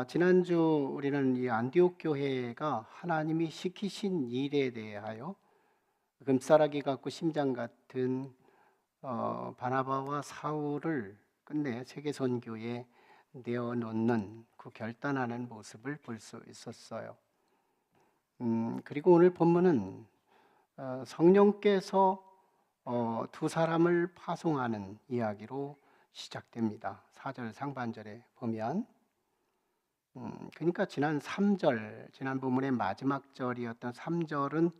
지난주 우리는 이 안디옥 교회가 하나님이 시키신 일에 대하여 금싸라기 같고 심장 같은 바나바와 사울을 끝내 세계 선교에 내어놓는 그 결단하는 모습을 볼 수 있었어요. 그리고 오늘 본문은 성령께서 두 사람을 파송하는 이야기로 시작됩니다. 4절 상반절에 보면 그러니까 지난 3절, 지난 본문의 마지막 절이었던 3절은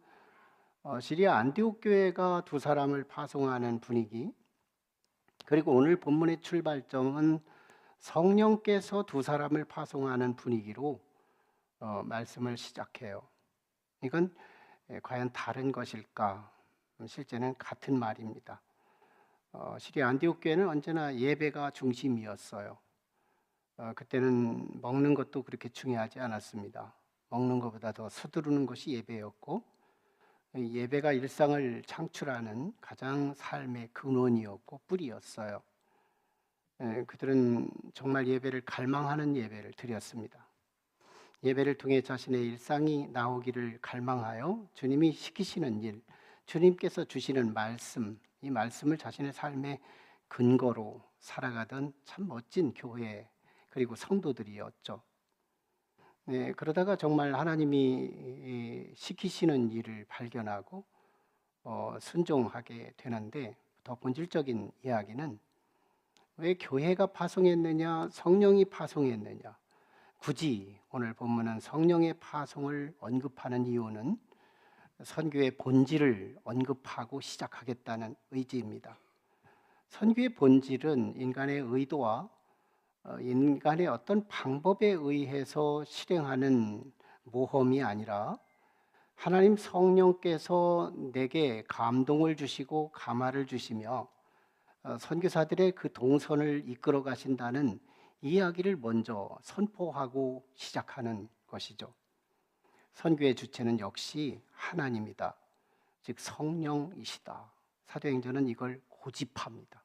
시리아 안디옥 교회가 두 사람을 파송하는 분위기, 그리고 오늘 본문의 출발점은 성령께서 두 사람을 파송하는 분위기로 말씀을 시작해요. 이건 과연 다른 것일까? 실제는 같은 말입니다. 시리아 안디옥 교회는 언제나 예배가 중심이었어요. 그때는 먹는 것도 그렇게 중요하지 않았습니다. 먹는 것보다 더 서두르는 것이 예배였고, 예배가 일상을 창출하는 가장 삶의 근원이었고 뿌리였어요. 그들은 정말 예배를 갈망하는 예배를 드렸습니다. 예배를 통해 자신의 일상이 나오기를 갈망하여 주님이 시키시는 일, 주님께서 주시는 말씀, 이 말씀을 자신의 삶의 근거로 살아가던 참 멋진 교회 그리고 성도들이었죠. 그러다가 정말 하나님이 시키시는 일을 발견하고 순종하게 되는데, 더 본질적인 이야기는 왜 교회가 파송했느냐, 성령이 파송했느냐. 굳이 오늘 본문은 성령의 파송을 언급하는 이유는 선교의 본질을 언급하고 시작하겠다는 의지입니다. 선교의 본질은 인간의 의도와 인간의 어떤 방법에 의해서 실행하는 모험이 아니라 하나님 성령께서 내게 감동을 주시고 감화를 주시며 선교사들의 그 동선을 이끌어 가신다는 이야기를 먼저 선포하고 시작하는 것이죠. 선교의 주체는 역시 하나님이다, 즉 성령이시다. 사도행전은 이걸 고집합니다.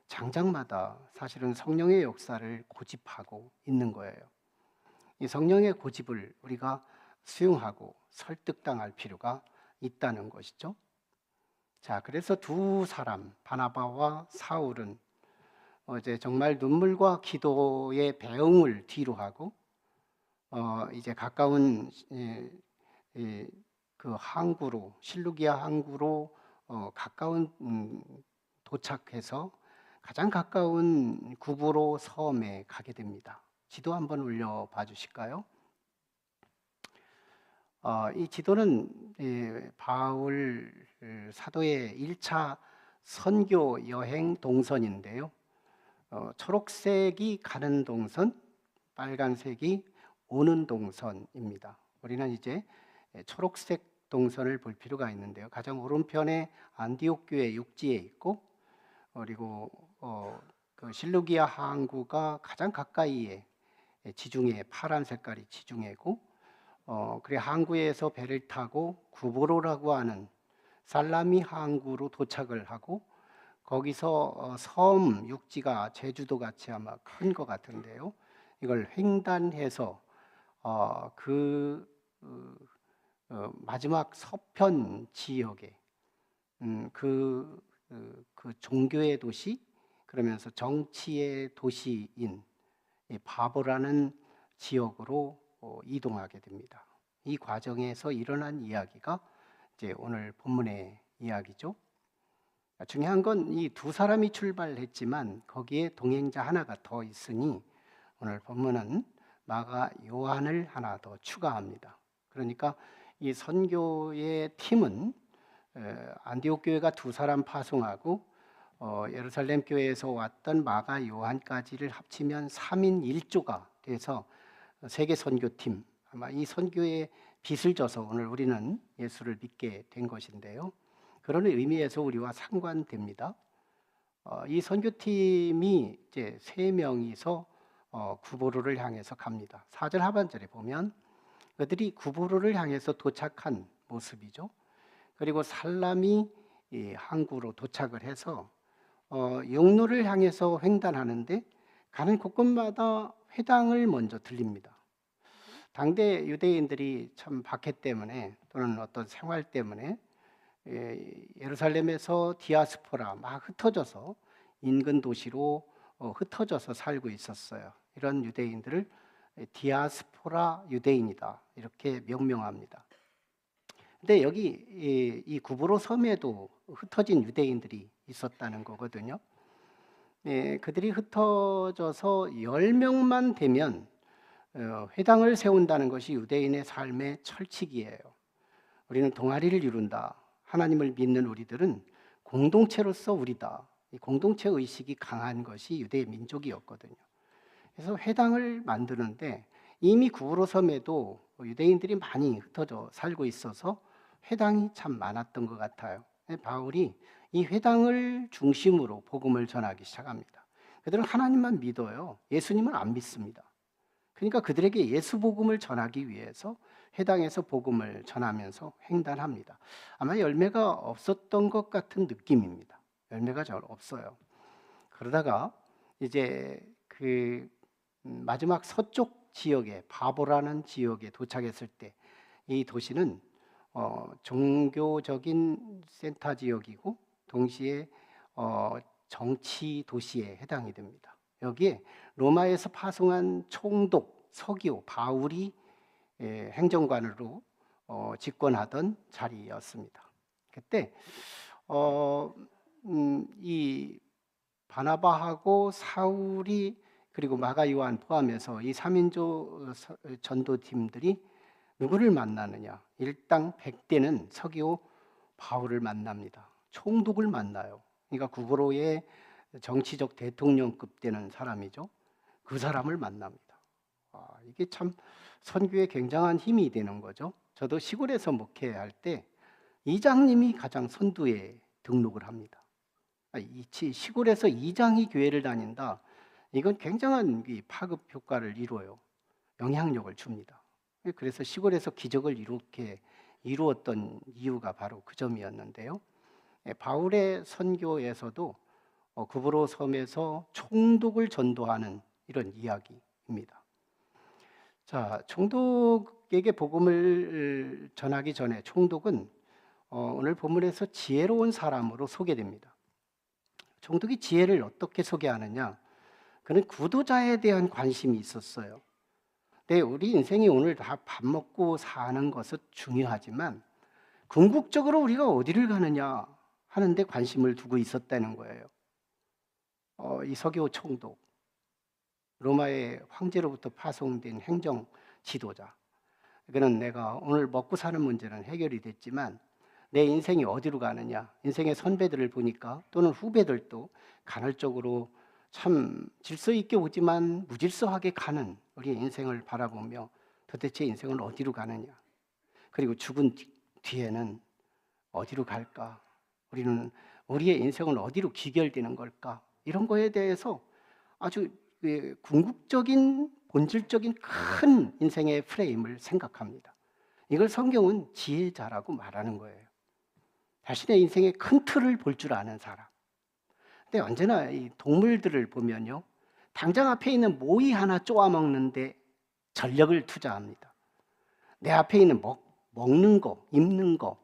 장장마다 사실은 성령의 역사를 고집하고 있는 거예요. 이 성령의 고집을 우리가 수용하고 설득당할 필요가 있다는 것이죠. 자, 그래서 두 사람, 바나바와 사울은 이제 정말 눈물과 기도의 배웅을 뒤로 하고 이제 가까운 그 항구로, 실루기아 항구로 가까운 도착해서 가장 가까운 구브로 섬에 가게 됩니다. 지도 한번 올려봐 주실까요? 이 지도는 바울 사도의 1차 선교 여행 동선인데요. 초록색이 가는 동선, 빨간색이 오는 동선입니다. 우리는 이제 초록색 동선을 볼 필요가 있는데요. 가장 오른편에 안디옥 교회 육지에 있고, 그리고 그 실루기아 항구가 가장 가까이에 지중해, 파란 색깔이 지중해고, 그래 항구에서 배를 타고 구보로라고 하는 살라미 항구로 도착을 하고, 거기서 섬 육지가 제주도 같이 아마 큰 것 같은데요. 이걸 횡단해서 마지막 서편 지역에 그 종교의 도시, 그러면서 정치의 도시인 바보라는 지역으로 이동하게 됩니다. 이 과정에서 일어난 이야기가 이제 오늘 본문의 이야기죠. 중요한 건 이 두 사람이 출발했지만 거기에 동행자 하나가 더 있으니 오늘 본문은 마가 요한을 하나 더 추가합니다. 그러니까 이 선교의 팀은 안디옥 교회가 두 사람 파송하고 예루살렘 교회에서 왔던 마가 요한까지를 합치면 3인 1조가 돼서 세계 선교팀, 아마 이 선교의 빚을 져서 오늘 우리는 예수를 믿게 된 것인데요. 그런 의미에서 우리와 상관됩니다. 이 선교팀이 이제 3명이서 구보로를 향해서 갑니다. 4절 하반절에 보면 그들이 구보로를 향해서 도착한 모습이죠. 그리고 살라미 항구로 도착을 해서 육로를 향해서 횡단하는데 가는 곳곳마다 회당을 먼저 들립니다. 당대 유대인들이 참 박해 때문에 또는 어떤 생활 때문에 예루살렘에서 디아스포라 막 흩어져서 인근 도시로 흩어져서 살고 있었어요. 이런 유대인들을 디아스포라 유대인이다 이렇게 명명합니다. 근데 여기 이 구브로 섬에도 흩어진 유대인들이 있었다는 거거든요. 그들이 흩어져서 10명만 되면 회당을 세운다는 것이 유대인의 삶의 철칙이에요. 우리는 동아리를 이룬다. 하나님을 믿는 우리들은 공동체로서 우리다. 이 공동체 의식이 강한 것이 유대 민족이었거든요. 그래서 회당을 만드는데 이미 구브로 섬에도 유대인들이 많이 흩어져 살고 있어서 회당이 참 많았던 것 같아요. 바울이 이 회당을 중심으로 복음을 전하기 시작합니다. 그들은 하나님만 믿어요. 예수님은 안 믿습니다. 그러니까 그들에게 예수 복음을 전하기 위해서 회당에서 복음을 전하면서 횡단합니다. 아마 열매가 없었던 것 같은 느낌입니다. 열매가 잘 없어요. 그러다가 이제 그 마지막 서쪽 지역에 바보라는 지역에 도착했을 때 이 도시는 종교적인 센터 지역이고 동시에 정치 도시에 해당이 됩니다. 여기에 로마에서 파송한 총독 서기오 바울이 행정관으로 집권하던 자리였습니다. 그때 이 바나바하고 사울이 그리고 마가 요한 포함해서 이 3인조 전도팀들이 누구를 만나느냐? 일당 100대는 서기오 바울을 만납니다. 총독을 만나요. 그러니까 구브로의 정치적 대통령급 되는 사람이죠. 그 사람을 만납니다. 이게 참 선교에 굉장한 힘이 되는 거죠. 저도 시골에서 목회할 때 이장님이 가장 선두에 등록을 합니다. 시골에서 이장이 교회를 다닌다. 이건 굉장한 파급 효과를 이루어요. 영향력을 줍니다. 그래서 시골에서 기적을 이루었던 이유가 바로 그 점이었는데요. 바울의 선교에서도 구브로 섬에서 총독을 전도하는 이런 이야기입니다. 자, 총독에게 복음을 전하기 전에 총독은 오늘 본문에서 지혜로운 사람으로 소개됩니다. 총독이 지혜를 어떻게 소개하느냐? 그는 구도자에 대한 관심이 있었어요. 우리 인생이 오늘 다 밥 먹고 사는 것은 중요하지만 궁극적으로 우리가 어디를 가느냐 하는 데 관심을 두고 있었다는 거예요. 이 서기오 총독, 로마의 황제로부터 파송된 행정 지도자. 그는 내가 오늘 먹고 사는 문제는 해결이 됐지만 내 인생이 어디로 가느냐, 인생의 선배들을 보니까 또는 후배들도 간헐적으로 참 질서 있게 오지만 무질서하게 가는 우리의 인생을 바라보며 도대체 인생은 어디로 가느냐, 그리고 죽은 뒤에는 어디로 갈까, 우리의 인생은 어디로 귀결되는 걸까, 이런 거에 대해서 아주 궁극적인 본질적인 큰 인생의 프레임을 생각합니다. 이걸 성경은 지혜자라고 말하는 거예요. 자신의 인생의 큰 틀을 볼 줄 아는 사람. 근데 언제나 이 동물들을 보면요, 당장 앞에 있는 모이 하나 쪼아먹는데 전력을 투자합니다. 내 앞에 있는 먹는 거, 입는 거,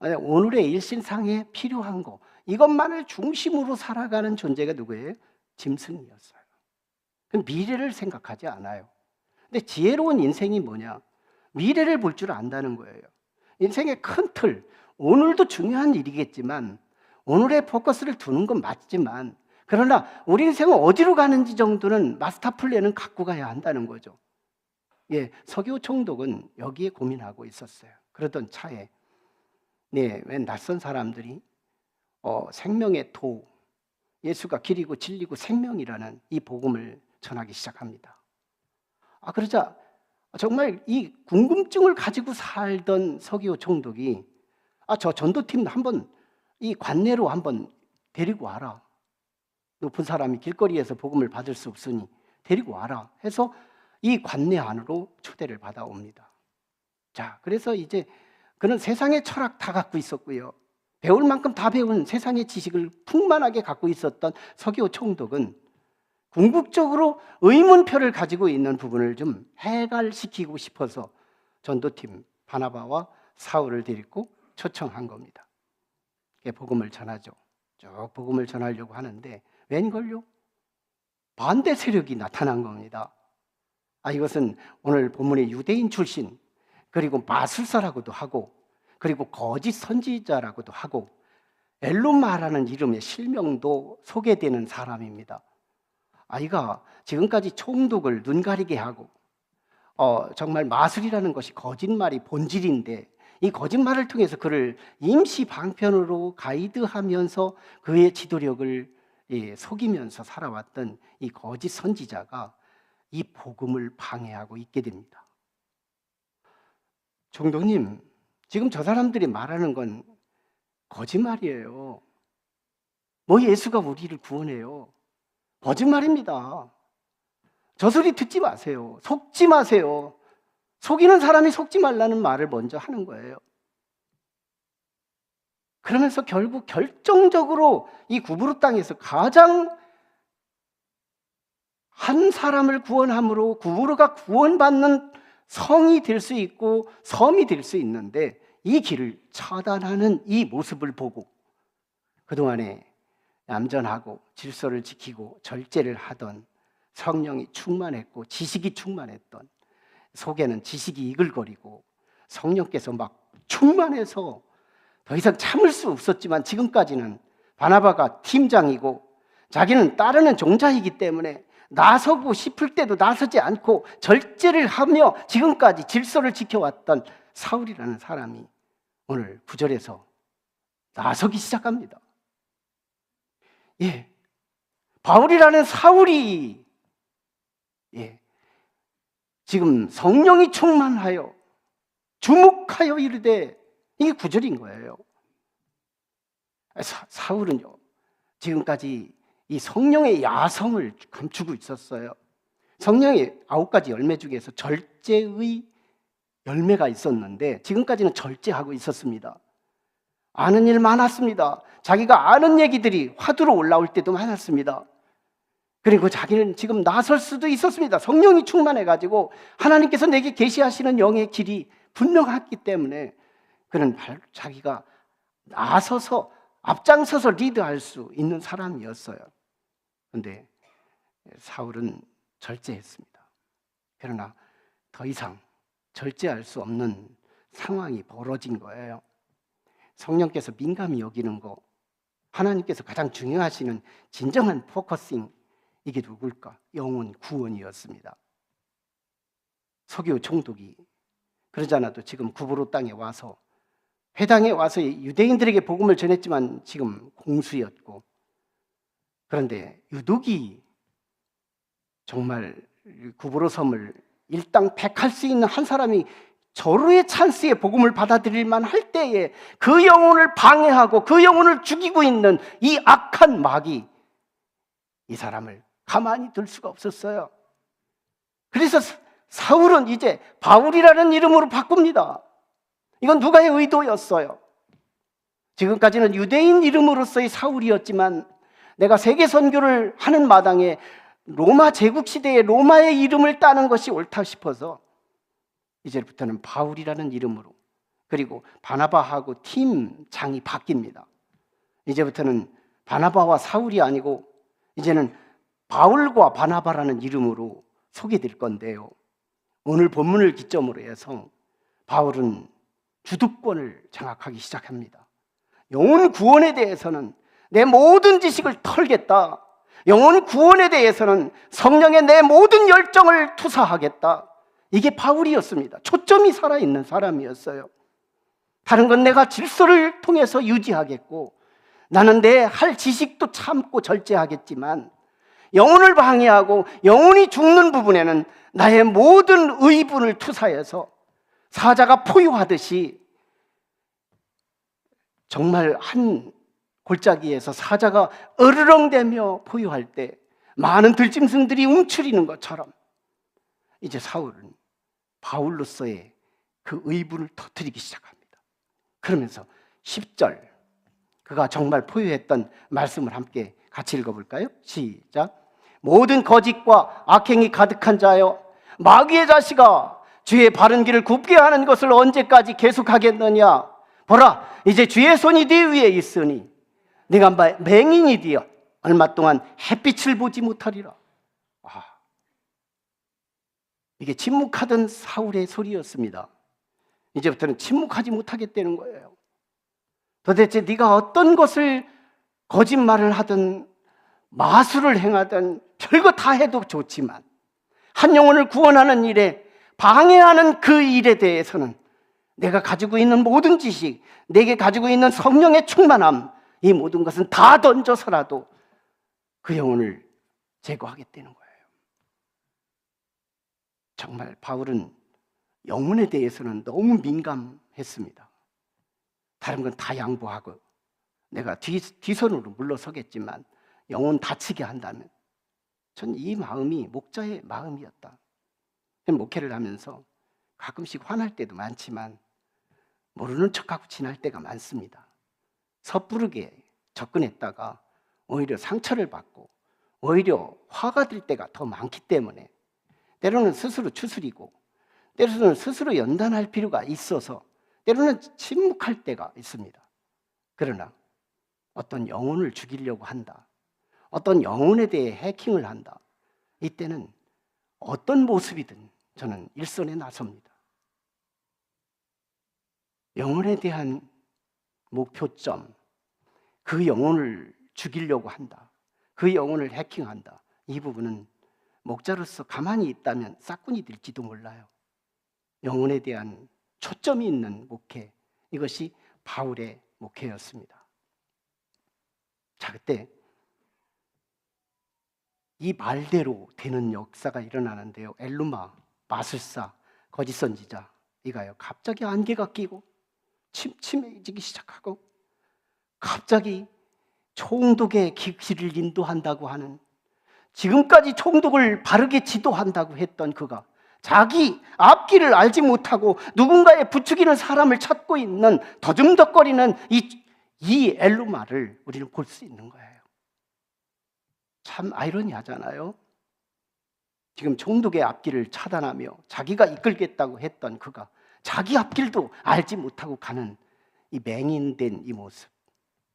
오늘의 일신상에 필요한 거, 이것만을 중심으로 살아가는 존재가 누구예요? 짐승이었어요. 그럼 미래를 생각하지 않아요. 근데 지혜로운 인생이 뭐냐? 미래를 볼 줄 안다는 거예요. 인생의 큰 틀, 오늘도 중요한 일이겠지만 오늘의 포커스를 두는 건 맞지만, 그러나 우리 인생은 어디로 가는지 정도는 마스터 플랜은 갖고 가야 한다는 거죠. 서기오 총독은 여기에 고민하고 있었어요. 그러던 차에 웬 낯선 사람들이 생명의 도, 예수가 길이고 진리고 생명이라는 이 복음을 전하기 시작합니다. 그러자 정말 이 궁금증을 가지고 살던 서기오 총독이 저 전도팀 한번 이 관내로 한번 데리고 와라. 높은 사람이 길거리에서 복음을 받을 수 없으니 데리고 와라 해서 이 관내 안으로 초대를 받아옵니다. 자, 그래서 이제 그는 세상의 철학 다 갖고 있었고요, 배울 만큼 다 배운 세상의 지식을 풍만하게 갖고 있었던 서기오 총독은 궁극적으로 의문표를 가지고 있는 부분을 좀 해갈시키고 싶어서 전도팀 바나바와 사울을 데리고 초청한 겁니다. 복음을 전하죠. 쭉 복음을 전하려고 하는데 웬걸요? 반대 세력이 나타난 겁니다. 이것은 오늘 본문의 유대인 출신, 그리고 마술사라고도 하고, 그리고 거짓 선지자라고도 하고, 엘루마라는 이름의 실명도 소개되는 사람입니다. 이가 지금까지 총독을 눈 가리게 하고 정말 마술이라는 것이 거짓말이 본질인데, 이 거짓말을 통해서 그를 임시 방편으로 가이드하면서 그의 지도력을 속이면서 살아왔던 이 거짓 선지자가 이 복음을 방해하고 있게 됩니다. 총독님, 지금 저 사람들이 말하는 건 거짓말이에요. 뭐 예수가 우리를 구원해요. 거짓말입니다. 저 소리 듣지 마세요. 속지 마세요. 속이는 사람이 속지 말라는 말을 먼저 하는 거예요. 그러면서 결국 결정적으로 이 구브로 땅에서 가장 한 사람을 구원함으로 구브로가 구원받는 성이 될 수 있고 섬이 될 수 있는데, 이 길을 차단하는 이 모습을 보고 그동안에 얌전하고 질서를 지키고 절제를 하던, 성령이 충만했고 지식이 충만했던, 속에는 지식이 이글거리고 성령께서 막 충만해서 더 이상 참을 수 없었지만, 지금까지는 바나바가 팀장이고 자기는 따르는 종자이기 때문에 나서고 싶을 때도 나서지 않고 절제를 하며 지금까지 질서를 지켜왔던 사울이라는 사람이 오늘 9절에서 나서기 시작합니다. 바울이라는 사울이 지금 성령이 충만하여 주목하여 이르되, 이게 9절인 거예요. 사울은요, 지금까지 이 성령의 야성을 감추고 있었어요. 성령의 9가지 열매 중에서 절제의 열매가 있었는데 지금까지는 절제하고 있었습니다. 아는 일 많았습니다. 자기가 아는 얘기들이 화두로 올라올 때도 많았습니다. 그리고 자기는 지금 나설 수도 있었습니다. 성령이 충만해가지고 하나님께서 내게 계시하시는 영의 길이 분명했기 때문에 그는 자기가 나서서 앞장서서 리드할 수 있는 사람이었어요. 그런데 사울은 절제했습니다. 그러나 더 이상 절제할 수 없는 상황이 벌어진 거예요. 성령께서 민감히 여기는 거, 하나님께서 가장 중요하시는 진정한 포커싱, 이게 누굴까? 영혼 구원이었습니다. 서기오 총독이 그러지 않아도 지금 구브로 땅에 와서, 회당에 와서 유대인들에게 복음을 전했지만 지금 공수였고, 그런데 유독이 정말 구브로 섬을 일당백할 수 있는 한 사람이 절호의 찬스에 복음을 받아들일 만할 때에 그 영혼을 방해하고 그 영혼을 죽이고 있는 이 악한 마귀, 이 사람을 가만히 둘 수가 없었어요. 그래서 사울은 이제 바울이라는 이름으로 바꿉니다. 이건 누가의 의도였어요. 지금까지는 유대인 이름으로서의 사울이었지만, 내가 세계 선교를 하는 마당에 로마 제국 시대에 로마의 이름을 따는 것이 옳다 싶어서 이제부터는 바울이라는 이름으로, 그리고 바나바하고 팀장이 바뀝니다. 이제부터는 바나바와 사울이 아니고 이제는 바울과 바나바라는 이름으로 소개될 건데요, 오늘 본문을 기점으로 해서 바울은 주도권을 장악하기 시작합니다. 영혼 구원에 대해서는 내 모든 지식을 털겠다. 영혼 구원에 대해서는 성령의 내 모든 열정을 투사하겠다. 이게 바울이었습니다. 초점이 살아있는 사람이었어요. 다른 건 내가 질서를 통해서 유지하겠고, 나는 내 할 지식도 참고 절제하겠지만, 영혼을 방해하고 영혼이 죽는 부분에는 나의 모든 의분을 투사해서 사자가 포효하듯이, 정말 한 골짜기에서 사자가 어르렁대며 포효할 때 많은 들짐승들이 움츠리는 것처럼, 이제 사울은 바울로서의 그 의분을 터뜨리기 시작합니다. 그러면서 10절, 그가 정말 포효했던 말씀을 함께 같이 읽어볼까요? 시작. 모든 거짓과 악행이 가득한 자여, 마귀의 자식아, 주의 바른 길을 굽게 하는 것을 언제까지 계속하겠느냐? 보라, 이제 주의 손이 네 위에 있으니 네가 맹인이 되어 얼마 동안 햇빛을 보지 못하리라. 이게 침묵하던 사울의 소리였습니다. 이제부터는 침묵하지 못하겠다는 거예요. 도대체 네가 어떤 것을 거짓말을 하든 마술을 행하든 별거 다 해도 좋지만 한 영혼을 구원하는 일에 방해하는 그 일에 대해서는 내가 가지고 있는 모든 지식, 내게 가지고 있는 성령의 충만함, 이 모든 것은 다 던져서라도 그 영혼을 제거하겠다는 거예요. 정말 바울은 영혼에 대해서는 너무 민감했습니다. 다른 건 다 양보하고 내가 뒤선으로 물러서겠지만 영혼 다치게 한다면, 전 이 마음이 목자의 마음이었다. 목회를 하면서 가끔씩 화날 때도 많지만 모르는 척하고 지날 때가 많습니다. 섣부르게 접근했다가 오히려 상처를 받고 오히려 화가 될 때가 더 많기 때문에 때로는 스스로 추스리고 때로는 스스로 연단할 필요가 있어서 때로는 침묵할 때가 있습니다. 그러나 어떤 영혼을 죽이려고 한다, 어떤 영혼에 대해 해킹을 한다, 이때는 어떤 모습이든 저는 일선에 나섭니다. 영혼에 대한 목표점, 그 영혼을 죽이려고 한다, 그 영혼을 해킹한다, 이 부분은 목자로서 가만히 있다면 싹군이 될지도 몰라요. 영혼에 대한 초점이 있는 목회, 이것이 바울의 목회였습니다. 자, 그때 이 말대로 되는 역사가 일어나는데요. 엘루마, 마술사, 거짓 선지자, 이가요 갑자기 안개가 끼고 침침해지기 시작하고 갑자기 총독의 길을 인도한다고 하는, 지금까지 총독을 바르게 지도한다고 했던 그가 자기 앞길을 알지 못하고 누군가의 부추기는 사람을 찾고 있는 더듬덕거리는 이 엘루마를 우리는 볼 수 있는 거예요. 참 아이러니하잖아요. 지금 총독의 앞길을 차단하며 자기가 이끌겠다고 했던 그가 자기 앞길도 알지 못하고 가는 이 맹인된 이 모습.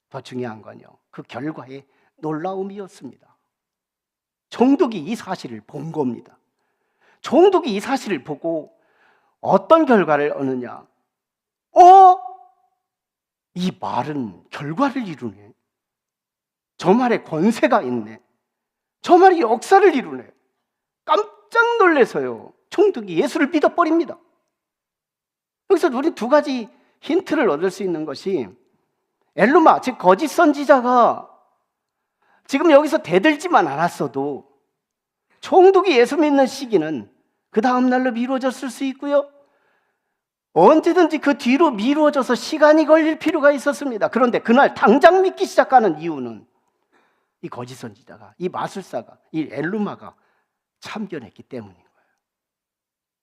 더 중요한 건요, 그 결과의 놀라움이었습니다. 총독이 이 사실을 본 겁니다. 총독이 이 사실을 보고 어떤 결과를 얻느냐? 이 말은 결과를 이루네. 저 말에 권세가 있네. 저 말이 역사를 이루네. 깜짝 놀라서요, 총독이 예수를 믿어버립니다. 여기서 우리 두 가지 힌트를 얻을 수 있는 것이, 엘루마, 즉 거짓 선지자가 지금 여기서 대들지만 않았어도 총독이 예수 믿는 시기는 그 다음 날로 미루어졌을 수 있고요, 언제든지 그 뒤로 미루어져서 시간이 걸릴 필요가 있었습니다. 그런데 그날 당장 믿기 시작하는 이유는 이 거짓 선지자가, 이 마술사가, 이 엘루마가 참견했기 때문인 거예요.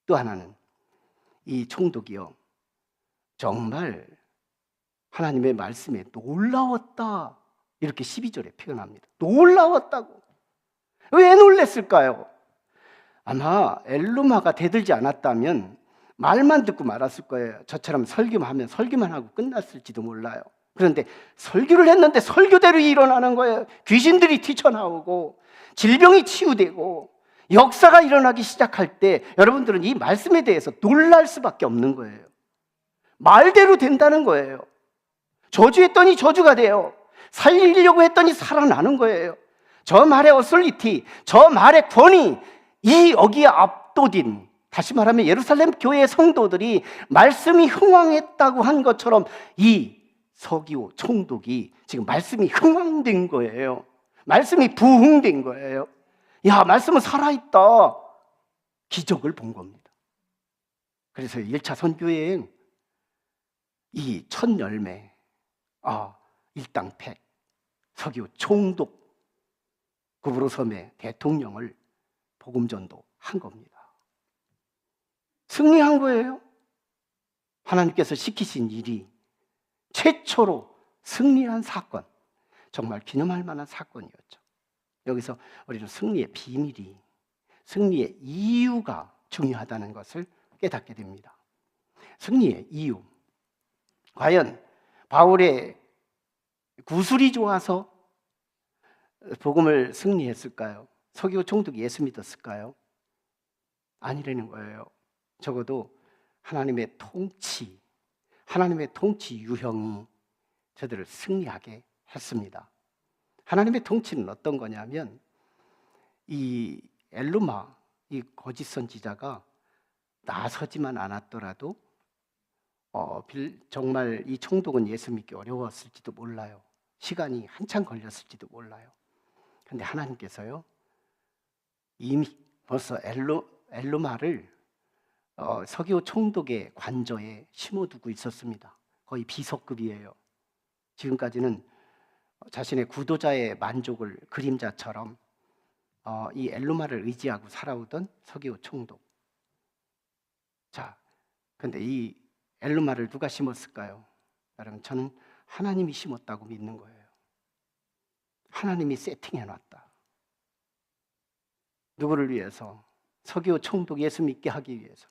또 하나는 이 총독이요, 정말 하나님의 말씀에 놀라웠다, 이렇게 12절에 표현합니다. 놀라웠다고. 왜 놀랬을까요? 아마 엘루마가 대들지 않았다면 말만 듣고 말았을 거예요. 저처럼 설교만 하고 끝났을지도 몰라요. 그런데 설교를 했는데 설교대로 일어나는 거예요. 귀신들이 튀쳐나오고 질병이 치유되고 역사가 일어나기 시작할 때 여러분들은 이 말씀에 대해서 놀랄 수밖에 없는 거예요. 말대로 된다는 거예요. 저주했더니 저주가 돼요. 살리려고 했더니 살아나는 거예요. 저 말의 어솔리티, 저 말의 권위, 여기에 압도된, 다시 말하면 예루살렘 교회 성도들이 말씀이 흥왕했다고 한 것처럼 이 서기오 총독이 지금 말씀이 흥왕된 거예요. 말씀이 부흥된 거예요. 야, 말씀은 살아있다. 기적을 본 겁니다. 그래서 1차 선교여행, 이 첫 열매, 일당팩, 서기오 총독, 구브로섬의 대통령을 복음전도 한 겁니다. 승리한 거예요. 하나님께서 시키신 일이 최초로 승리한 사건, 정말 기념할 만한 사건이었죠. 여기서 우리는 승리의 비밀이, 승리의 이유가 중요하다는 것을 깨닫게 됩니다. 승리의 이유. 과연 바울의 구술이 좋아서 복음을 승리했을까요? 서기오 총독이 예수 믿었을까요? 아니라는 거예요. 적어도 하나님의 통치, 하나님의 통치 유형이 저들을 승리하게 했습니다. 하나님의 통치는 어떤 거냐면, 이 엘루마, 이 거짓 선지자가 나서지만 않았더라도 정말 이 총독은 예수 믿기 어려웠을지도 몰라요. 시간이 한참 걸렸을지도 몰라요. 그런데 하나님께서요, 이미 벌써 엘루마를 서기오 총독의 관저에 심어두고 있었습니다. 거의 비서급이에요. 지금까지는 자신의 구도자의 만족을 그림자처럼 이 엘루마를 의지하고 살아오던 서기오 총독. 자, 근데 이 엘루마를 누가 심었을까요? 여러분, 저는 하나님이 심었다고 믿는 거예요. 하나님이 세팅해놨다. 누구를 위해서? 서기오 총독 예수 믿게 하기 위해서.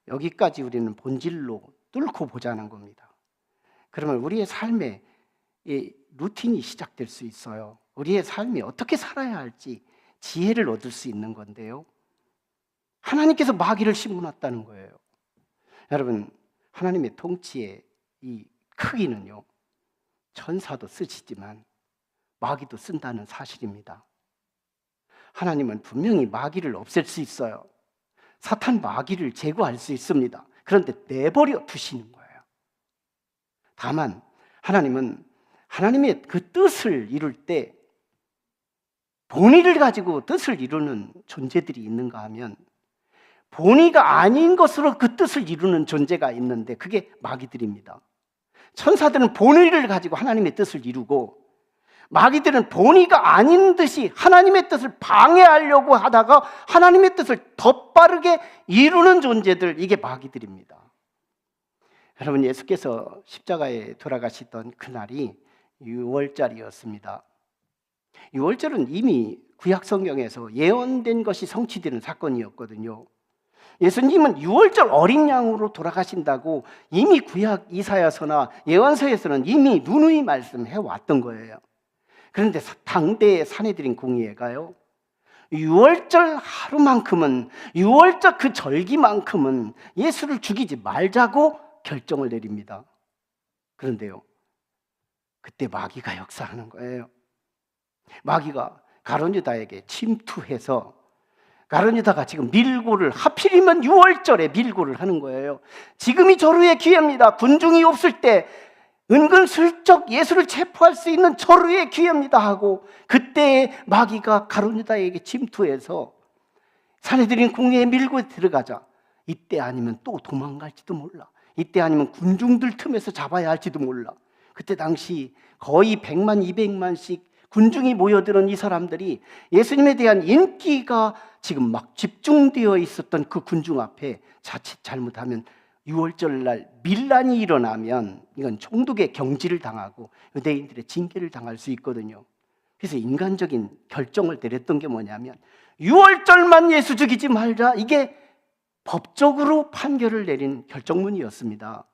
여기까지 우리는 본질로 뚫고 보자는 겁니다. 그러면 우리의 삶에 이 루틴이 시작될 수 있어요. 우리의 삶이 어떻게 살아야 할지 지혜를 얻을 수 있는 건데요, 하나님께서 마귀를 심어놨다는 거예요. 여러분, 하나님의 통치의 이 크기는요, 천사도 쓰시지만 마귀도 쓴다는 사실입니다. 하나님은 분명히 마귀를 없앨 수 있어요. 사탄 마귀를 제거할 수 있습니다. 그런데 내버려 두시는 거예요. 다만 하나님은 하나님의 그 뜻을 이룰 때 본의를 가지고 뜻을 이루는 존재들이 있는가 하면, 본의가 아닌 것으로 그 뜻을 이루는 존재가 있는데 그게 마귀들입니다. 천사들은 본의를 가지고 하나님의 뜻을 이루고, 마귀들은 본의가 아닌 듯이 하나님의 뜻을 방해하려고 하다가 하나님의 뜻을 더 빠르게 이루는 존재들, 이게 마귀들입니다. 여러분, 예수께서 십자가에 돌아가시던 그날이 6월절이었습니다. 6월절은 이미 구약 성경에서 예언된 것이 성취되는 사건이었거든요. 예수님은 6월절 어린 양으로 돌아가신다고 이미 구약 이사야서나 예언서에서는 이미 누누이 말씀해 왔던 거예요. 그런데 당대의 산헤드린 공의회가요, 6월절 하루만큼은, 6월절 그 절기만큼은 예수를 죽이지 말자고 결정을 내립니다. 그런데요, 그때 마귀가 역사하는 거예요. 마귀가 가룟 유다에게 침투해서 가룟유다가 지금 밀고를, 하필이면 6월절에 밀고를 하는 거예요. 지금이 절후의 기회입니다. 군중이 없을 때 은근슬쩍 예수를 체포할 수 있는 절후의 기회입니다 하고, 그때 마귀가 가룟유다에게 침투해서 산헤드린 궁에 밀고 들어가자, 이때 아니면 또 도망갈지도 몰라, 이때 아니면 군중들 틈에서 잡아야 할지도 몰라. 그때 당시 거의 100만, 200만씩 군중이 모여드는 이 사람들이 예수님에 대한 인기가 지금 막 집중되어 있었던 그 군중 앞에 자칫 잘못하면 6월절 날 밀란이 일어나면 이건 총독의 경지를 당하고 유대인들의 징계를 당할 수 있거든요. 그래서 인간적인 결정을 내렸던 게 뭐냐면 6월절만 예수 죽이지 말자, 이게 법적으로 판결을 내린 결정문이었습니다.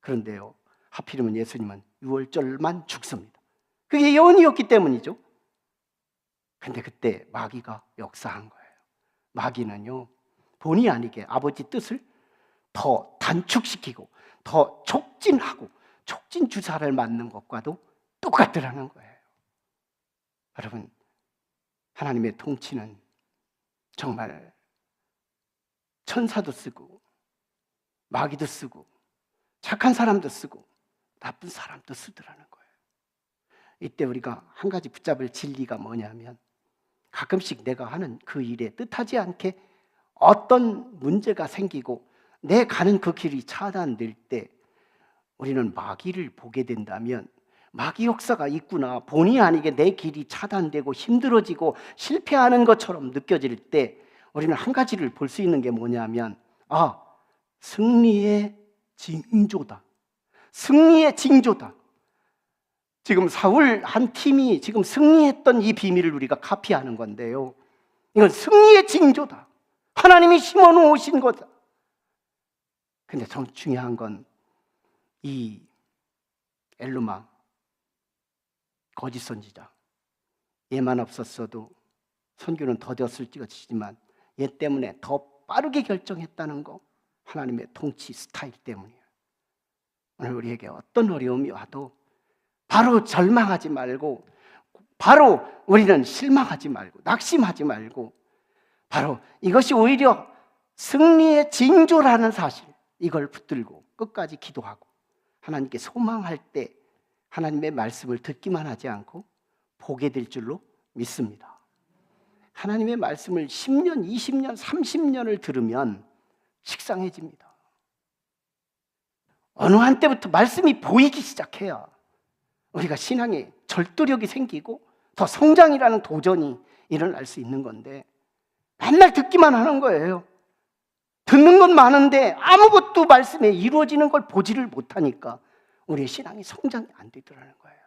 그런데요, 하필이면 예수님은 6월절만 죽습니다. 그게 예언이었기 때문이죠. 근데 그때 마귀가 역사한 거예요. 마귀는요, 본의 아니게 아버지 뜻을 더 단축시키고 더 촉진하고 촉진 주사를 맞는 것과도 똑같더라는 거예요. 여러분, 하나님의 통치는 정말 천사도 쓰고 마귀도 쓰고 착한 사람도 쓰고 나쁜 사람도 쓰더라는 거예요. 이때 우리가 한 가지 붙잡을 진리가 뭐냐면, 가끔씩 내가 하는 그 일에 뜻하지 않게 어떤 문제가 생기고 내 가는 그 길이 차단될 때 우리는 마귀를 보게 된다면, 마귀 역사가 있구나, 본의 아니게 내 길이 차단되고 힘들어지고 실패하는 것처럼 느껴질 때 우리는 한 가지를 볼 수 있는 게 뭐냐면, 승리의 징조다. 승리의 징조다. 지금 사울 한 팀이 지금 승리했던 이 비밀을 우리가 카피하는 건데요. 이건 승리의 징조다. 하나님이 심어놓으신 거다. 근데 더 중요한 건 이 엘루마 거짓 선지자, 얘만 없었어도 선교는 더뎠을지만 얘 때문에 더 빠르게 결정했다는 거, 하나님의 통치 스타일 때문이에요. 오늘 우리에게 어떤 어려움이 와도 바로 절망하지 말고, 바로 우리는 실망하지 말고, 낙심하지 말고, 바로 이것이 오히려 승리의 징조라는 사실, 이걸 붙들고 끝까지 기도하고 하나님께 소망할 때 하나님의 말씀을 듣기만 하지 않고 보게 될 줄로 믿습니다. 하나님의 말씀을 10년, 20년, 30년을 들으면 식상해집니다. 어느 한때부터 말씀이 보이기 시작해야 우리가 신앙에 절도력이 생기고 더 성장이라는 도전이 일어날 수 있는 건데, 맨날 듣기만 하는 거예요. 듣는 건 많은데 아무것도 말씀에 이루어지는 걸 보지를 못하니까 우리의 신앙이 성장이 안 되더라는 거예요.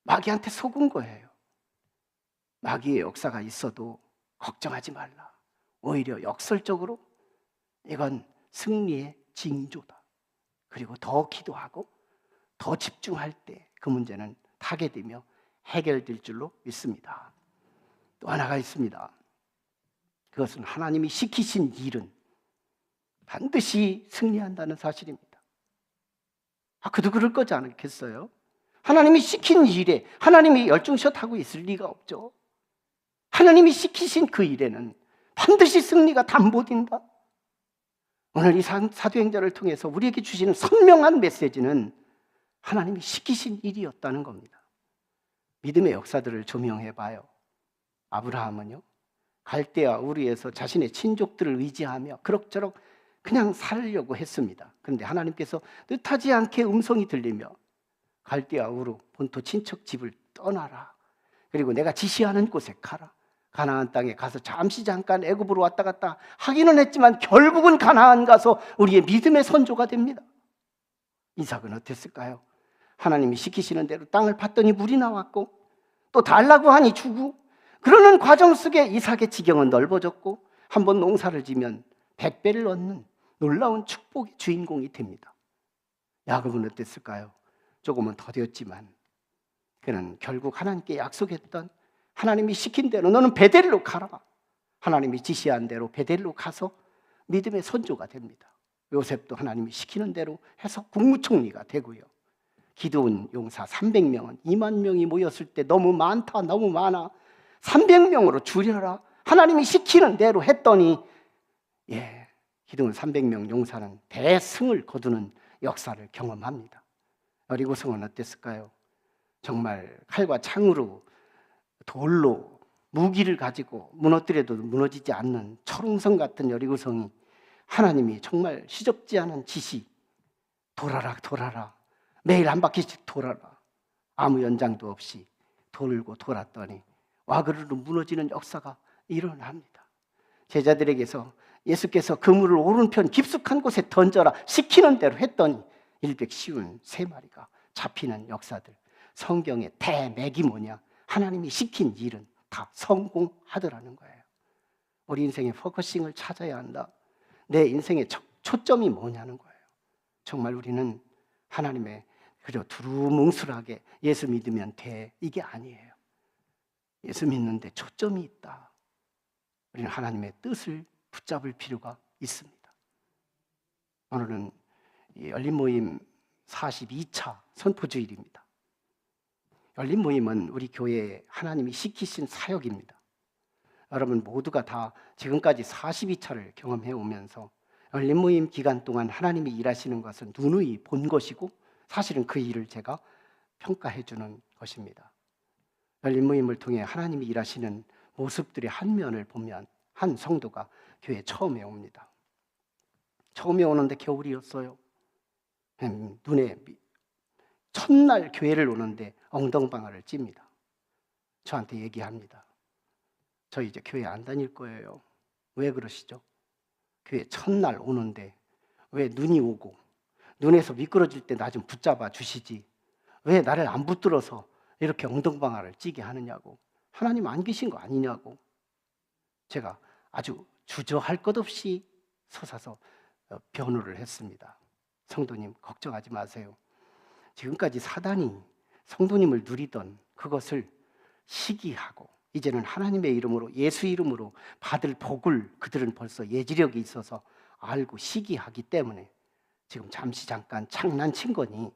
마귀한테 속은 거예요. 마귀의 역사가 있어도 걱정하지 말라. 오히려 역설적으로 이건 승리의 징조다. 그리고 더 기도하고 더 집중할 때 그 문제는 타개되며 해결될 줄로 믿습니다. 또 하나가 있습니다. 그것은 하나님이 시키신 일은 반드시 승리한다는 사실입니다. 그도 그럴 거지 않겠어요? 하나님이 시킨 일에 하나님이 열중샷하고 있을 리가 없죠. 하나님이 시키신 그 일에는 반드시 승리가 담보된다. 오늘 이 사도행전을 통해서 우리에게 주시는 선명한 메시지는 하나님이 시키신 일이었다는 겁니다. 믿음의 역사들을 조명해봐요. 아브라함은요, 갈대아 우르에서 자신의 친족들을 의지하며 그럭저럭 그냥 살려고 했습니다. 그런데 하나님께서 뜻하지 않게 음성이 들리며 갈대아 우르 본토 친척 집을 떠나라. 그리고 내가 지시하는 곳에 가라. 가나안 땅에 가서 잠깐 애굽으로 왔다 갔다 하기는 했지만 결국은 가나안 가서 우리의 믿음의 선조가 됩니다. 이삭은 어땠을까요? 하나님이 시키시는 대로 땅을 팠더니 물이 나왔고, 또 달라고 하니 주고, 그러는 과정 속에 이삭의 지경은 넓어졌고, 한번 농사를 지면 100배를 얻는 놀라운 축복의 주인공이 됩니다. 야곱은 어땠을까요? 조금은 더뎠지만 그는 결국 하나님께 약속했던, 하나님이 시킨 대로 너는 베델로 가라. 하나님이 지시한 대로 베델로 가서 믿음의 선조가 됩니다. 요셉도 하나님이 시키는 대로 해서 국무총리가 되고요. 기드온 용사 300명은 2만 명이 모였을 때 너무 많다, 너무 많아, 300명으로 줄여라. 하나님이 시키는 대로 했더니 기드온 300명 용사는 대승을 거두는 역사를 경험합니다. 여리고성은 어땠을까요? 정말 칼과 창으로, 돌로, 무기를 가지고 무너뜨려도 무너지지 않는 철옹성 같은 여리고성이 하나님이 정말 시접지 않은 지시, 돌아라 돌아라, 매일 한 바퀴씩 돌아라, 아무 연장도 없이 돌고 돌았더니 와그르르 무너지는 역사가 일어납니다. 제자들에게서 예수께서 그물을 오른편 깊숙한 곳에 던져라 시키는 대로 했더니 153마리가 잡히는 역사들. 성경의 대맥이 뭐냐? 하나님이 시킨 일은 다 성공하더라는 거예요. 우리 인생의 포커싱을 찾아야 한다. 내 인생의 초점이 뭐냐는 거예요. 정말 우리는 하나님의 그저 두루뭉술하게 예수 믿으면 돼, 이게 아니에요. 예수 믿는데 초점이 있다. 우리는 하나님의 뜻을 붙잡을 필요가 있습니다. 오늘은 열린 모임 42차 선포주일입니다. 열린 모임은 우리 교회에 하나님이 시키신 사역입니다. 여러분 모두가 다 지금까지 42차를 경험해 오면서 열린 모임 기간 동안 하나님이 일하시는 것은 누누이 본 것이고, 사실은 그 일을 제가 평가해 주는 것입니다. 열린 모임을 통해 하나님이 일하시는 모습들의 한 면을 보면 한 성도가 교회에 처음에 옵니다. 처음에 오는데 겨울이었어요. 눈에 첫날 교회를 오는데 엉덩방아를 찝니다. 저한테 얘기합니다. 저 이제 교회 안 다닐 거예요. 왜 그러시죠? 교회 첫날 오는데 왜 눈이 오고 눈에서 미끄러질 때 나 좀 붙잡아 주시지, 왜 나를 안 붙들어서 이렇게 엉덩방아를 찌게 하느냐고, 하나님 안 계신 거 아니냐고 제가 아주 주저할 것 없이 서사서 변호를 했습니다. 성도님 걱정하지 마세요. 지금까지 사단이 성도님을 누리던 그것을 시기하고 이제는 하나님의 이름으로, 예수 이름으로 받을 복을 그들은 벌써 예지력이 있어서 알고 시기하기 때문에 지금 잠깐 장난친 거니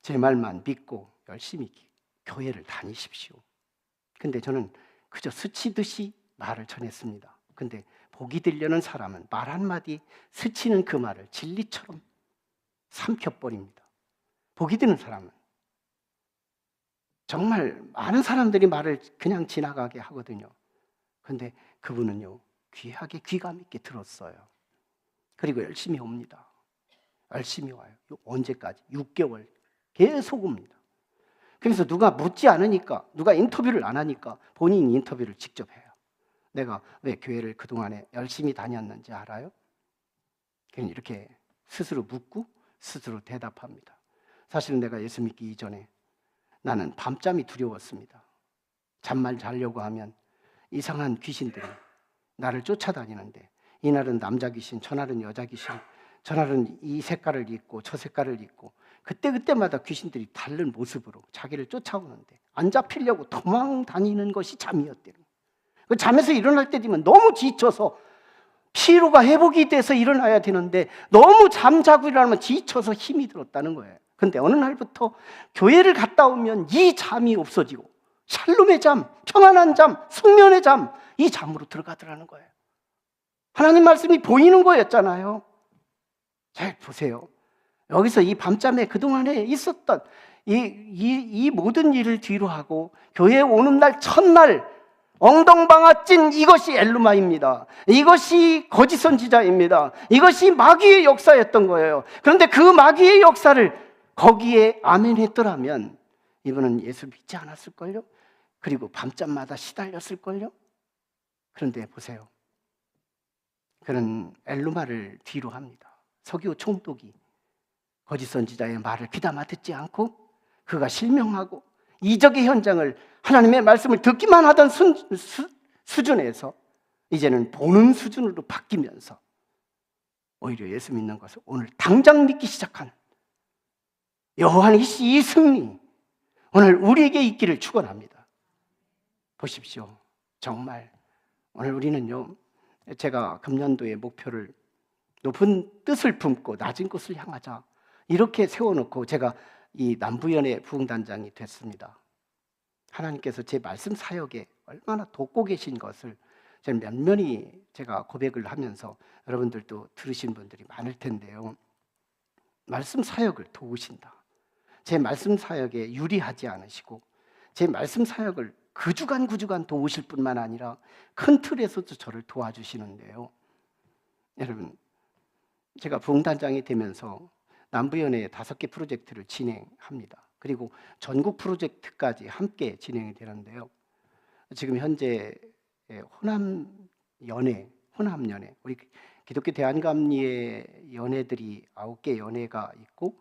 제 말만 믿고 열심히 교회를 다니십시오. 근데 저는 그저 스치듯이 말을 전했습니다. 근데 복이 되려는 사람은 말 한마디, 스치는 그 말을 진리처럼 삼켜버립니다. 복이 되는 사람은 정말 많은 사람들이 말을 그냥 지나가게 하거든요. 근데 그분은요, 귀하게 귀감 있게 들었어요. 그리고 열심히 옵니다. 열심히 와요. 언제까지? 6개월 계속 옵니다. 그래서 누가 묻지 않으니까, 누가 인터뷰를 안 하니까 본인이 인터뷰를 직접 해요. 내가 왜 교회를 그동안에 열심히 다녔는지 알아요? 그냥 이렇게 스스로 묻고 스스로 대답합니다. 사실은 내가 예수 믿기 이전에 나는 밤잠이 두려웠습니다. 잠만 자려고 하면 이상한 귀신들이 나를 쫓아다니는데, 이날은 남자 귀신, 저날은 여자 귀신, 저날은 이 색깔을 입고 저 색깔을 입고, 그때마다 귀신들이 다른 모습으로 자기를 쫓아오는데 안 잡히려고 도망 다니는 것이 잠이었대요. 그 잠에서 일어날 때 되면 너무 지쳐서 피로가 회복이 돼서 일어나야 되는데 너무 잠자고 일어나면 지쳐서 힘이 들었다는 거예요. 근데 어느 날부터 교회를 갔다 오면 이 잠이 없어지고 샬롬의 잠, 평안한 잠, 숙면의 잠, 이 잠으로 들어가더라는 거예요. 하나님 말씀이 보이는 거였잖아요. 잘 보세요. 여기서 이 밤잠에 그동안에 있었던 이 모든 일을 뒤로 하고 교회에 오는 날 첫날 엉덩방아 찐 이것이 엘루마입니다. 이것이 거짓 선지자입니다. 이것이 마귀의 역사였던 거예요. 그런데 그 마귀의 역사를 거기에 아멘 했더라면 이분은 예수 믿지 않았을걸요? 그리고 밤잠마다 시달렸을걸요? 그런데 보세요. 그는 엘루마를 뒤로 합니다. 서기오 총독이 거짓 선지자의 말을 귀담아 듣지 않고 그가 실명하고 이적의 현장을, 하나님의 말씀을 듣기만 하던 수준에서 이제는 보는 수준으로 바뀌면서 오히려 예수 믿는 것을 오늘 당장 믿기 시작하는 여호와의 이 승리, 오늘 우리에게 있기를 축원합니다. 보십시오. 정말 오늘 우리는요, 제가 금년도의 목표를 높은 뜻을 품고 낮은 곳을 향하자 이렇게 세워놓고 제가 이 남부연의 부흥단장이 됐습니다. 하나님께서 제 말씀 사역에 얼마나 돕고 계신 것을 저는 면면히 제가 고백을 하면서 여러분들도 들으신 분들이 많을 텐데요. 말씀 사역을 도우신다. 제 말씀 사역에 유리하지 않으시고 제 말씀 사역을 그 주간 도우실 뿐만 아니라 큰 틀에서도 저를 도와주시는데요. 여러분, 제가 부흥단장이 되면서 남부연의 5개 프로젝트를 진행합니다. 그리고 전국 프로젝트까지 함께 진행이 되는데요. 지금 현재 호남연회, 우리 기독교 대한감리의 연회들이 9개 연회가 있고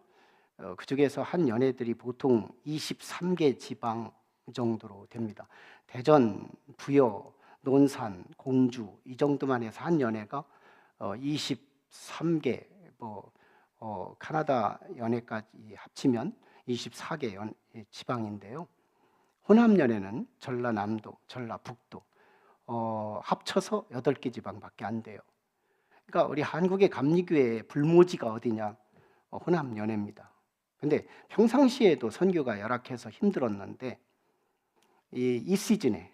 그중에서 한 연회들이 보통 23개 지방 정도로 됩니다. 대전, 부여, 논산, 공주 이 정도만 해서 한 연회가 23개, 카나다 연회까지 합치면 24개 지방인데요. 호남연회는 전라남도, 전라북도 합쳐서 8개 지방밖에 안 돼요. 그러니까 우리 한국의 감리교회의 불모지가 어디냐? 호남연회입니다. 근데 평상시에도 선교가 열악해서 힘들었는데 이 시즌에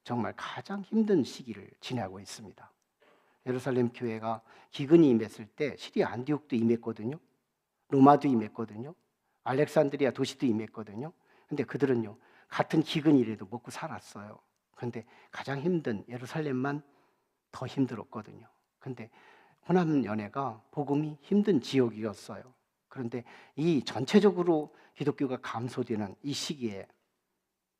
정말 가장 힘든 시기를 지나고 있습니다. 예루살렘 교회가 기근이 임했을 때 시리아 안디옥도 임했거든요. 로마도 임했거든요. 알렉산드리아 도시도 임했거든요. 근데 그들은요, 같은 기근이라도 먹고 살았어요. 그런데 가장 힘든 예루살렘만 더 힘들었거든요. 근데 호남연회가 복음이 힘든 지역이었어요. 그런데 이 전체적으로 기독교가 감소되는 이 시기에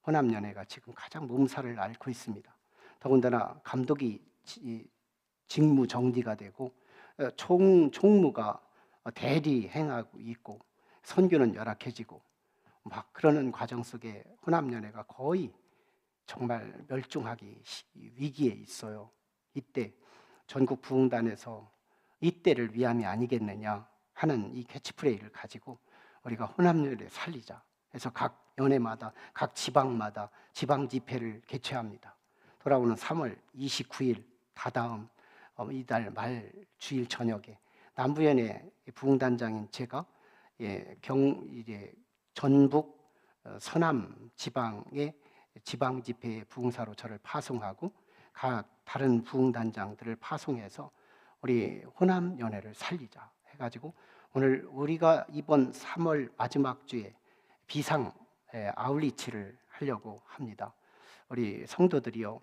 호남연회가 지금 가장 몸살을 앓고 있습니다. 더군다나 감독이 직무 정지가 되고 총무가 대리 행하고 있고, 선교는 열악해지고 막 그러는 과정 속에 혼합연애가 거의 정말 멸종하기 위기에 있어요. 이때 전국 부흥단에서 이때를 위함이 아니겠느냐 하는 이 캐치프레이를 가지고 우리가 혼합연애 살리자 해서 각 연회마다 각 지방마다 지방 집회를 개최합니다. 돌아오는 3월 29일 다다음 이달 말 주일 저녁에 남부연회 부흥단장인 제가 이제 전북 서남 지방의 지방 집회의 부흥사로 저를 파송하고 각 다른 부흥단장들을 파송해서 우리 호남연회를 살리자 해가지고 오늘 우리가 이번 3월 마지막 주에 비상 아울리치를 하려고 합니다. 우리 성도들이요,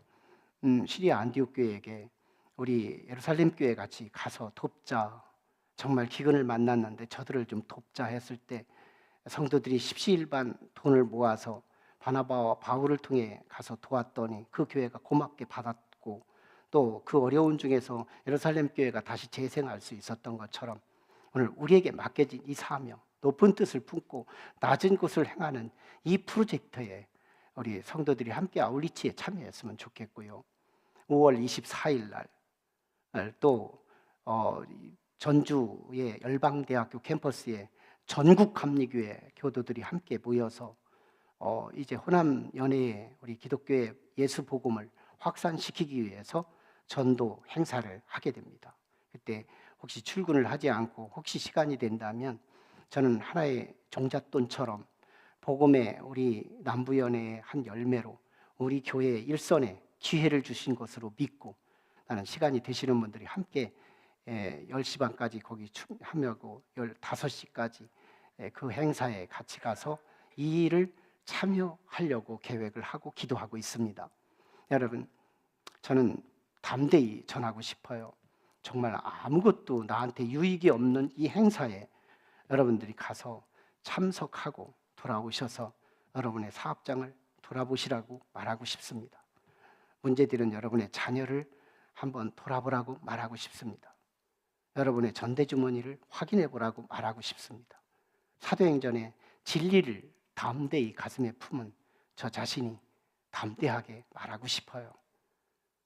시리아 안디옥 교회에게 우리 예루살렘 교회 같이 가서 돕자, 정말 기근을 만났는데 저들을 좀 돕자 했을 때 성도들이 십시일반 돈을 모아서 바나바와 바울을 통해 가서 도왔더니 그 교회가 고맙게 받았고 또 그 어려운 중에서 예루살렘 교회가 다시 재생할 수 있었던 것처럼 오늘 우리에게 맡겨진 이 사명, 높은 뜻을 품고 낮은 곳을 행하는 이 프로젝트에 우리 성도들이 함께 아울리치에 참여했으면 좋겠고요. 5월 24일 날 또 전주의 열방대학교 캠퍼스에 전국감리교회 교도들이 함께 모여서 이제 호남연회에 우리 기독교의 예수 복음을 확산시키기 위해서 전도 행사를 하게 됩니다. 그때 혹시 출근을 하지 않고 혹시 시간이 된다면 저는 하나의 종잣돈처럼 복음의 우리 남부연회의 한 열매로 우리 교회의 일선에 기회를 주신 것으로 믿고 나는 시간이 되시는 분들이 함께 10시 반까지 거기 참여하고 15시까지 그 행사에 같이 가서 이 일을 참여하려고 계획을 하고 기도하고 있습니다. 여러분, 저는 담대히 전하고 싶어요. 정말 아무것도 나한테 유익이 없는 이 행사에 여러분들이 가서 참석하고 돌아오셔서 여러분의 사업장을 돌아보시라고 말하고 싶습니다. 문제들은 여러분의 자녀를 한번 돌아보라고 말하고 싶습니다. 여러분의 전대주머니를 확인해 보라고 말하고 싶습니다. 사도행전에 진리를 담대히 가슴에 품은 저 자신이 담대하게 말하고 싶어요.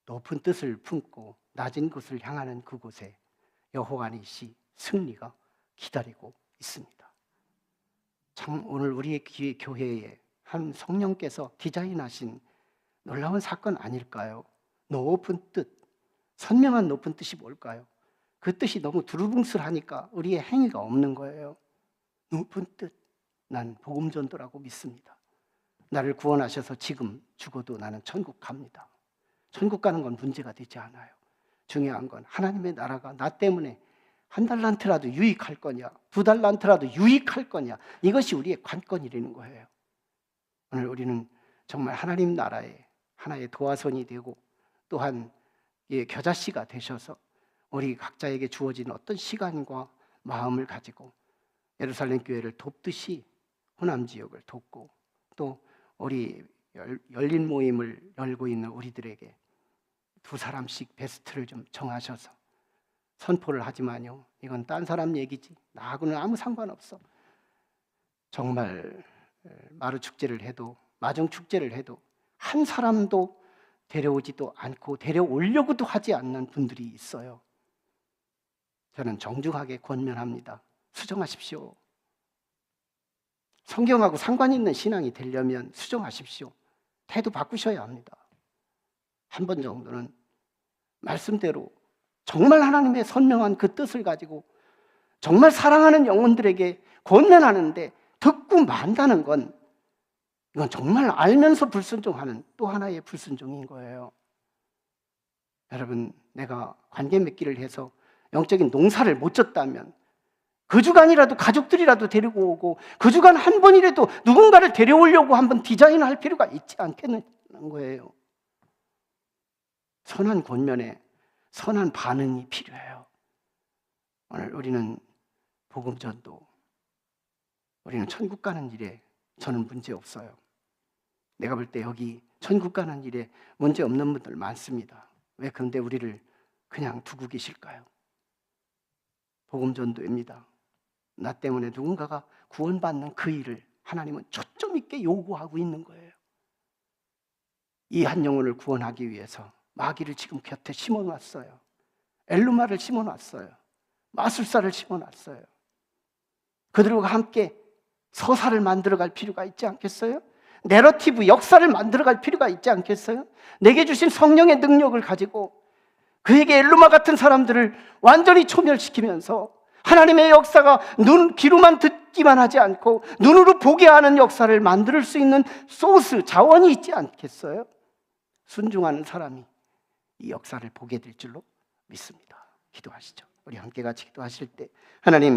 높은 뜻을 품고 낮은 곳을 향하는 그곳에 여호와 니시 승리가 기다리고 있습니다. 참 오늘 우리의 교회에 한 성령께서 디자인하신 놀라운 사건 아닐까요? 높은 뜻, 선명한 높은 뜻이 뭘까요? 그 뜻이 너무 두루뭉술하니까 우리의 행위가 없는 거예요. 높은 뜻, 난 복음전도라고 믿습니다. 나를 구원하셔서 지금 죽어도 나는 천국 갑니다. 천국 가는 건 문제가 되지 않아요. 중요한 건 하나님의 나라가 나 때문에 한 달란트라도 유익할 거냐, 2달란트라도 유익할 거냐, 이것이 우리의 관건이라는 거예요. 오늘 우리는 정말 하나님 나라의 하나의 도화선이 되고 또한 겨자씨가 되셔서 우리 각자에게 주어진 어떤 시간과 마음을 가지고 예루살렘 교회를 돕듯이 호남 지역을 돕고 또 우리 열린 모임을 열고 있는 우리들에게 2사람씩 베스트를 좀 정하셔서 선포를 하지만요, 이건 딴 사람 얘기지 나하고는 아무 상관없어. 정말 마루 축제를 해도 마정 축제를 해도 한 사람도 데려오지도 않고 데려오려고도 하지 않는 분들이 있어요. 저는 정중하게 권면합니다. 수정하십시오. 성경하고 상관 있는 신앙이 되려면 수정하십시오. 태도 바꾸셔야 합니다. 한 번 정도는 말씀대로 정말 하나님의 선명한 그 뜻을 가지고 정말 사랑하는 영혼들에게 권면하는데 듣고 만다는 건 이건 정말 알면서 불순종하는 또 하나의 불순종인 거예요. 여러분, 내가 관계 맺기를 해서 영적인 농사를 못 졌다면 그 주간이라도 가족들이라도 데리고 오고 그 주간 한 번이라도 누군가를 데려오려고 한번 디자인할 필요가 있지 않겠는 거예요. 선한 권면에 선한 반응이 필요해요. 오늘 우리는 복음전도, 우리는 천국 가는 일에 저는 문제 없어요. 내가 볼 때 여기 천국 가는 일에 문제 없는 분들 많습니다. 왜 그런데 우리를 그냥 두고 계실까요? 복음전도입니다. 나 때문에 누군가가 구원받는 그 일을 하나님은 초점 있게 요구하고 있는 거예요. 이 한 영혼을 구원하기 위해서 마귀를 지금 곁에 심어놨어요. 엘루마를 심어놨어요. 마술사를 심어놨어요. 그들과 함께 서사를 만들어갈 필요가 있지 않겠어요? 내러티브, 역사를 만들어갈 필요가 있지 않겠어요? 내게 주신 성령의 능력을 가지고 그에게 엘루마 같은 사람들을 완전히 소멸시키면서 하나님의 역사가 귀로만 듣기만 하지 않고 눈으로 보게 하는 역사를 만들 수 있는 소스, 자원이 있지 않겠어요? 순종하는 사람이 이 역사를 보게 될 줄로 믿습니다. 기도하시죠. 우리 함께 같이 기도하실 때 하나님